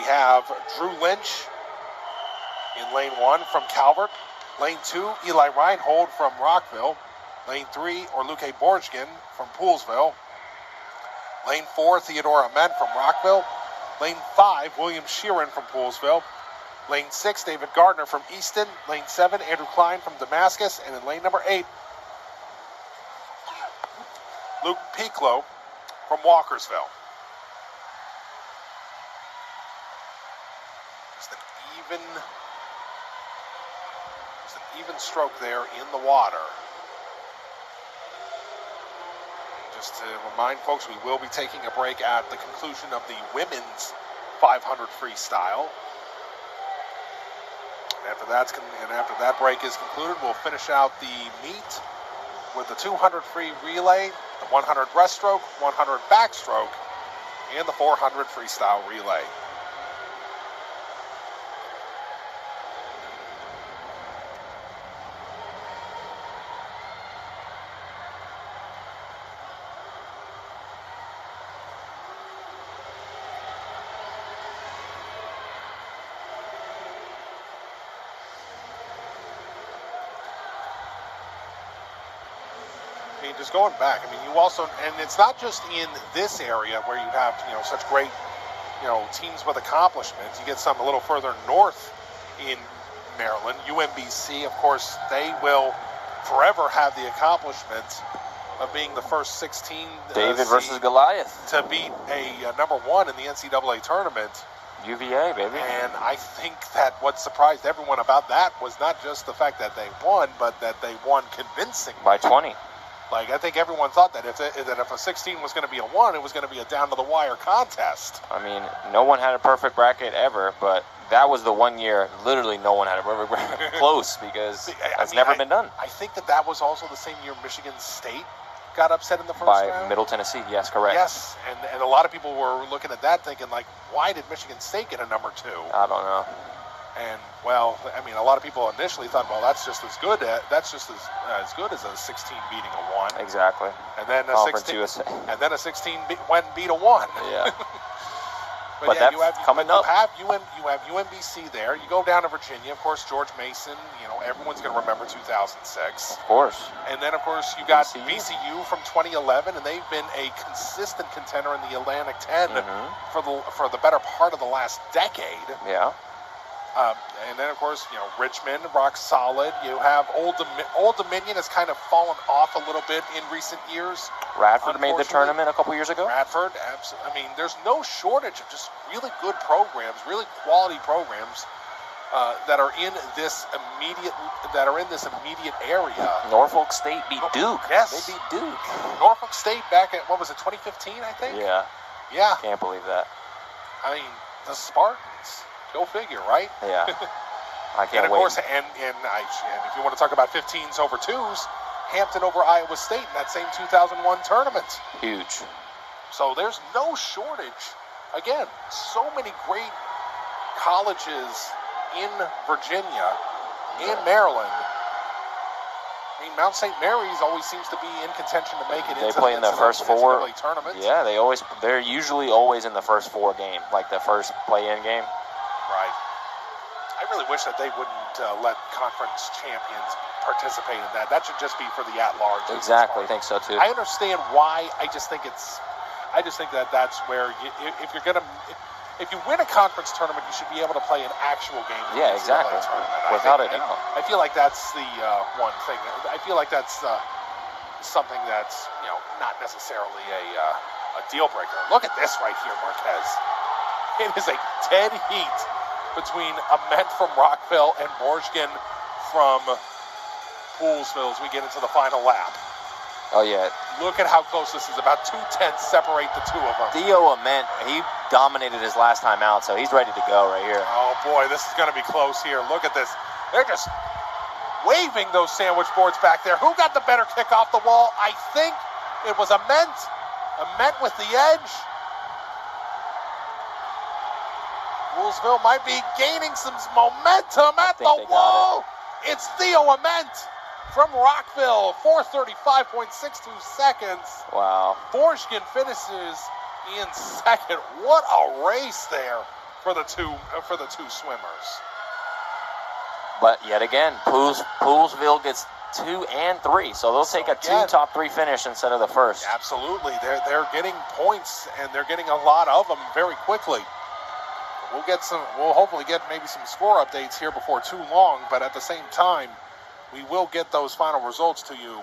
have Drew Lynch in lane 1 from Calvert. Lane 2, Eli Reinhold from Rockville. Lane 3, Orluke Borjgin from Poolesville. Lane 4, Theodore Ament from Rockville. Lane 5, William Sheeran from Poolesville. Lane 6, David Gardner from Easton. Lane 7, Andrew Klein from Damascus. And in lane number 8, Luke Piccolo from Walkersville. Just an even stroke there in the water. Just to remind folks, we will be taking a break at the conclusion of the women's 500 freestyle. And after that break is concluded, we'll finish out the meet with the 200 free relay, the 100 breaststroke, 100 backstroke, and the 400 freestyle relay. Just going back, I mean, you also, and it's not just in this area where you have, such great, teams with accomplishments. You get some a little further north in Maryland. UMBC, of course, they will forever have the accomplishment of being the first 16 David versus Goliath to beat a number 1 in the NCAA tournament. UVA, baby. And I think that what surprised everyone about that was not just the fact that they won, but that they won convincingly. By 20. Like, I think everyone thought that if a 16 was going to be a 1, it was going to be a down-to-the-wire contest. I mean, no one had a perfect bracket ever, but that was the one year literally no one had a perfect bracket close because it's never been done. I think that was also the same year Michigan State got upset in the first round. By Middle Tennessee, yes, correct. Yes, and a lot of people were looking at that thinking, like, why did Michigan State get a number 2? I don't know. And, well, I mean, a lot of people initially thought, well, that's just as good as a 16 beating a 1. Exactly. And then a 16 went and beat a 1. Yeah. but yeah, that's coming up. You have UMBC there. You go down to Virginia, of course, George Mason. Everyone's going to remember 2006. Of course. And then, of course, you got VCU from 2011, and they've been a consistent contender in the Atlantic 10 for the better part of the last decade. Yeah. And then, of course, Richmond, rock solid. You have Old Dominion has kind of fallen off a little bit in recent years. Radford made the tournament a couple years ago. Radford, absolutely. I mean, there's no shortage of just really good programs, really quality programs that are in this immediate area. Norfolk State beat Duke. Yes, they beat Duke. Norfolk State back at 2015, I think. Yeah. Can't believe that. I mean, the Spartans. Go figure, right? Yeah. I can't wait. And of course, and if you want to talk about 15s over 2s, Hampton over Iowa State in that same 2001 tournament. Huge. So there's no shortage. Again, so many great colleges in Virginia, in Maryland. I mean, Mount St. Mary's always seems to be in contention to make it into play in the first 4 tournaments. Yeah, they're usually always in the first 4 game, like the first play-in game. Right. I really wish that they wouldn't let conference champions participate in that. That should just be for the at-large. Exactly, I think so too. I understand why. I just think that that's where if you win a conference tournament, you should be able to play an actual game. Yeah, exactly. Without a doubt. I feel like that's the one thing. I feel like that's something that's not necessarily a deal breaker. Look at this right here, Marquez. It is a dead heat between Ament from Rockville and Borjgin from Poolesville as we get into the final lap. Oh, yeah. Look at how close this is. About 2 tenths separate the two of them. Theo Ament, he dominated his last time out, so he's ready to go right here. Oh, boy, this is going to be close here. Look at this. They're just waving those sandwich boards back there. Who got the better kick off the wall? I think it was Ament. Ament with the edge. Poolesville might be gaining some momentum at the wall. It's Theo Ament from Rockville, 4:35.62 seconds. Wow. Borjgin finishes in second. What a race there. for the two swimmers. But yet again, Poolsville gets 2 and 3, so they'll take a 2 top 3 finish instead of the first. Absolutely, they're getting points and they're getting a lot of them very quickly. We'll hopefully get maybe some score updates here before too long, but at the same time, we will get those final results to you